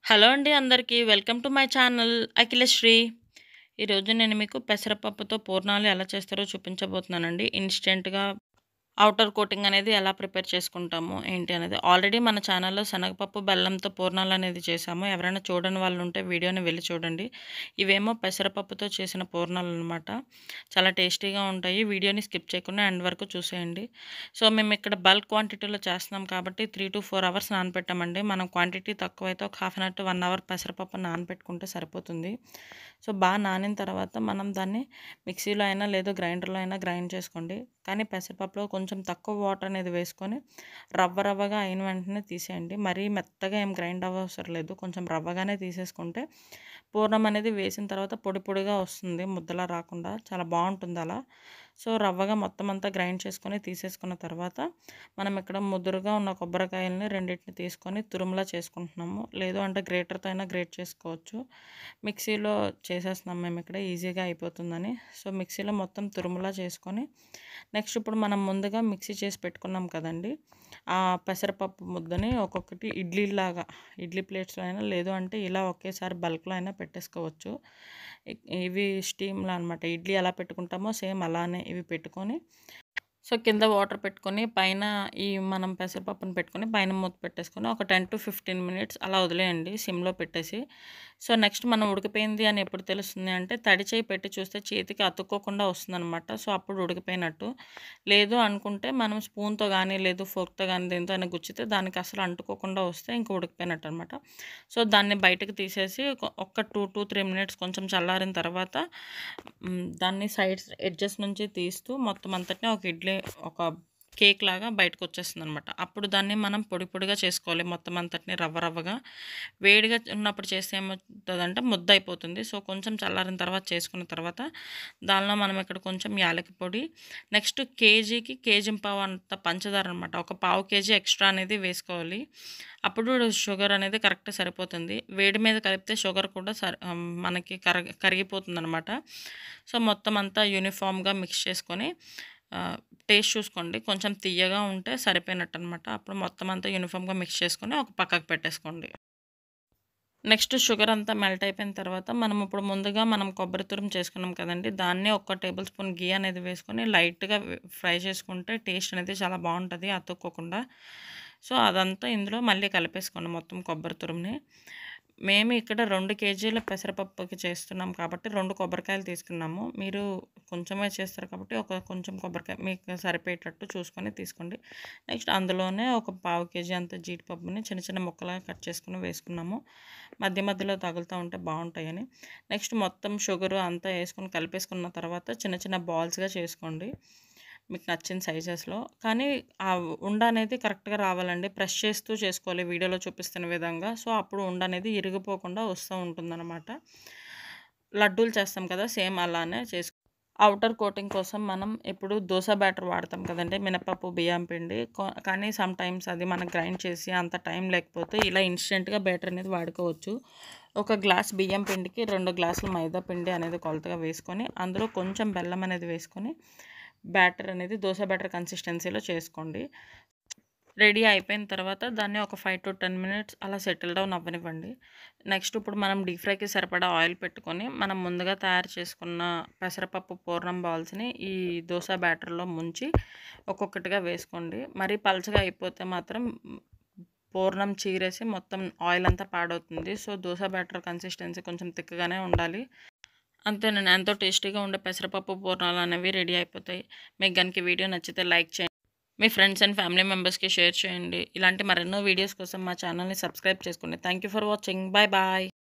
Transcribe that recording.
Hello అండి అందరికీ. Welcome to my channel Akhilasri. ఈరోజు నేను మీకు పెసరపప్పుతో పూర్ణాలు ఎలా చేస్తారో చూపించబోతున్నానండి. ఇన్‌స్టంట్‌గా ఔటర్ కోటింగ్ అనేది ఎలా ప్రిపేర్ చేసుకుంటాము, ఏంటి అనేది. ఆల్రెడీ మన ఛానల్‌లో శనగపప్పు, బెల్లంతో పూర్ణాలనేది చేశాము. ఎవరైనా చూడని వాళ్ళుంటే వీడియోని వెళ్లి చూడండి. ఇవేమో పెసరపప్పుతో చేసిన పూర్ణాలనమాట. చాలా టేస్టీగా ఉంటాయి. వీడియోని స్కిప్ చేయకుండా ఎండ్ వరకు చూసేయండి. సో, మేమిక్కడ బల్క్ క్వాంటిటీలో చేస్తున్నాం కాబట్టి 3-4 అవర్స్ నానబెట్టామండి. మనం క్వాంటిటీ తక్కువైతే ఒక half an hour to 1 hour పెసరపప్పు నానబెట్టుకుంటే సరిపోతుంది. సో, బాగా నానిన తర్వాత మనం దాన్ని మిక్సీలో అయినా లేదు గ్రైండర్‌లో అయినా గ్రైండ్ చేసుకోండి. కానీ పెసరపప్పులో కొంచెం తక్కువ వాటర్ అనేది వేసుకొని రవ్వగా అయిన వెంటనే తీసేయండి. మరీ మెత్తగా ఏం గ్రైండ్ అవ్వవసరం లేదు. కొంచెం రవ్వగానే తీసేసుకుంటే పూర్ణం అనేది వేసిన తర్వాత పొడి పొడిగా వస్తుంది. ముద్దలా రాకుండా చాలా బాగుంటుంది అలా. సో, రవ్వగా మొత్తం అంతా గ్రైండ్ చేసుకొని తీసేసుకున్న తర్వాత మనం ఇక్కడ ముదురుగా ఉన్న కొబ్బరికాయలని రెండింటిని తీసుకొని తురుములా చేసుకుంటున్నాము. లేదు అంటే గ్రేటర్‌తో అయినా గ్రేట్ చేసుకోవచ్చు. మిక్సీలో చేసేస్తున్నాం మేము ఇక్కడ ఈజీగా అయిపోతుందని. సో, మిక్సీలో మొత్తం తురుములా చేసుకొని నెక్స్ట్ ఇప్పుడు మనం ముందుగా మిక్సీ చేసి పెట్టుకున్నాం కదండీ! ఆ పెసరపప్పు ముద్దని ఒక్కొక్కటి ఇడ్లీ ప్లేట్స్‌లో అయినా లేదు అంటే ఇలా ఒకేసారి బల్క్‌లో అయినా పెట్టేసుకోవచ్చు. ఇవి స్టీమ్‌లో అనమాట. ఇడ్లీ ఎలా పెట్టుకుంటామో సేమ్ అలానే ఇవి పెట్టుకొని సో, కింద వాటర్ పెట్టుకొని పైన ఈ మనం పెసరపప్పుని పెట్టుకొని పైన మూత పెట్టేసుకొని ఒక 10-15 మినిట్స్ అలా వదిలేయండి సిమ్‌లో పెట్టేసి. సో, నెక్స్ట్ మనం ఉడికిపోయింది అని ఎప్పుడు తెలుస్తుంది అంటే తడి చేయి పెట్టి చూస్తే చేతికి అతుక్కోకుండా వస్తుందనమాట. సో, అప్పుడు ఉడికిపోయినట్టు. లేదు అనుకుంటే మనం స్పూన్‌తో గానీ, లేదు ఫోర్క్‌తో గానీ దేనితో అయినా గుచ్చితే దానికి అసలు అంటుకోకుండా వస్తే ఇంక ఉడికిపోయినట్టు అనమాట. సో, దాన్ని బయటకి తీసేసి ఒక్క 2-3 మినిట్స్ కొంచెం చల్లారిన తర్వాత దాన్ని సైడ్స్ ఎడ్జెస్ నుంచి తీస్తూ మొత్తం అంతటిని ఒక కేక్ లాగా బయటకొచ్చేస్తుందనమాట. అప్పుడు దాన్ని మనం పొడి పొడిగా చేసుకోవాలి మొత్తం అంతటిని రవ్వగా. వేడిగా ఉన్నప్పుడు చేస్తే ఏమవుతదంటే ముద్దయిపోతుంది. సో, కొంచెం చల్లారిన తర్వాత చేసుకున్న తర్వాత దానిలో మనం ఇక్కడ కొంచెం యాలకి పొడి, నెక్స్ట్ కేజీకి కేజీంపావు అంత పంచదార అనమాట. ఒక పావు కేజీ ఎక్స్ట్రా అనేది వేసుకోవాలి. అప్పుడు షుగర్ అనేది కరెక్ట్ సరిపోతుంది. వేడి మీద కలిపితే షుగర్ కూడా మనకి కరిగిపోతుందనమాట. సో, మొత్తం అంతా యూనిఫామ్‌గా మిక్స్ చేసుకొని టేస్ట్ చూసుకోండి. కొంచెం తియ్యగా ఉంటే సరిపోయినట్టనమాట. అప్పుడు మొత్తం అంతా యూనిఫామ్‌గా మిక్స్ చేసుకొని ఒక పక్కకు పెట్టేసుకోండి. నెక్స్ట్ షుగర్ అంతా మెల్ట్ అయిపోయిన తర్వాత ఇప్పుడు ముందుగా మనం కొబ్బరి తురుము చేసుకున్నాం కదండీ! దాన్ని ఒక టేబుల్ స్పూన్ ఘీ అనేది వేసుకొని లైట్‌గా ఫ్రై చేసుకుంటే టేస్ట్ అనేది చాలా బావుంటది అతుక్కోకుండా. సో, అదంతా ఇందులో మళ్ళీ కలిపేసుకోండి మొత్తం కొబ్బరి తురుముని. మేము ఇక్కడ 2 కేజీల పెసరపప్పుకి చేస్తున్నాం కాబట్టి 2 కొబ్బరికాయలు తీసుకున్నాము. మీరు కొంచెమే చేస్తారు కాబట్టి కొంచెం కొబ్బరికాయ మీకు సరిపోయేటట్టు చూసుకొని తీసుకోండి. నెక్స్ట్ అందులోనే ఒక పావు కేజీ అంత జీడిపప్పుని చిన్న చిన్న ముక్కలుగా కట్ చేసుకొని వేసుకున్నాము. మధ్యలో తగులుతూ ఉంటే బావుంటాయని. నెక్స్ట్ మొత్తం షుగరు అంతా ఏసుకొని కలిపేసుకున్న తర్వాత చిన్న చిన్న బాల్స్‌గా చేసుకోండి. మీకు నచ్చిన సైజెస్‌లో. కానీ ఆ ఉండ అనేది కరెక్ట్‌గా రావాలండి. ప్రెస్ చేస్తూ చేసుకోవాలి వీడియోలో చూపిస్తున్న విధంగా. సో, అప్పుడు ఉండ అనేది ఇరిగిపోకుండా వస్తూ ఉంటుందనమాట. లడ్డూలు చేస్తాం కదా! సేమ్ అలానే ఔటర్ కోటింగ్ కోసం మనం ఇప్పుడు దోస బ్యాటర్ వాడతాం కదండీ! మినపప్పు, బియ్యం పిండి. కానీ సమ్‌టైమ్స్ అది మనం గ్రైండ్ చేసి అంత టైం లేకపోతే ఇలా ఇన్‌స్టంట్‌గా బ్యాటర్ అనేది వాడుకోవచ్చు. ఒక గ్లాస్ బియ్యం పిండికి 2 గ్లాసులు మైదా పిండి అనేది కొలతగా వేసుకొని, అందులో కొంచెం బెల్లం అనేది వేసుకొని, బ్యాటర్ అనేది దోస బ్యాటర్ కన్సిస్టెన్సీలో చేసుకోండి. రెడీ అయిపోయిన తర్వాత దాన్ని ఒక 5-10 మినిట్స్ అలా సెటిల్ డౌన్ అవ్వనివ్వండి. నెక్స్ట్ ఇప్పుడు మనం డీప్ ఫ్రైకి సరిపడా ఆయిల్ పెట్టుకొని, మనం ముందుగా తయారు చేసుకున్న పెసరపప్పు పూర్ణం బాల్స్‌ని ఈ దోస బ్యాటర్‌లో ముంచి ఒక్కొక్కటిగా వేసుకోండి. మరీ పలచగా అయిపోతే మాత్రం పూర్ణం చీరేసి మొత్తం ఆయిల్ అంతా పాడవుతుంది. సో, దోస బ్యాటర్ కన్సిస్టెన్సీ కొంచెం థిక్‌గానే ఉండాలి. అంతేనండి. ఎంతో టేస్టీగా ఉండే పెసరపప్పు పూర్ణాలు అనేవి రెడీ అయిపోతాయి. మీకు గనుక ఈ వీడియో నచ్చితే లైక్ చేయండి. మీ ఫ్రెండ్స్ అండ్ ఫ్యామిలీ మెంబర్స్‌కి షేర్ చేయండి. ఇలాంటి మరెన్నో వీడియోస్ కోసం మా ఛానల్‌ని సబ్స్క్రైబ్ చేసుకోండి. Thank you for watching. Bye bye.